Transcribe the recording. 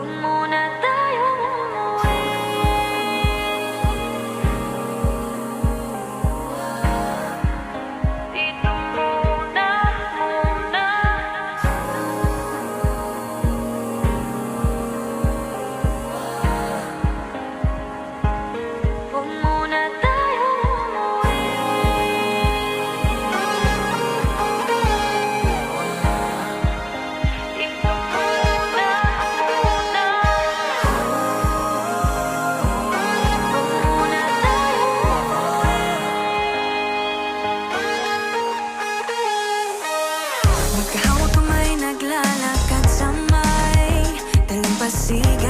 Huwag muna tayong umuwi. Dito muna, muna. Huwag muna tayong umuwi. Dito muna, muna. Huwag muna tayong umuwi. Magkahawak kamay, naglalakad sa may dalampasigan.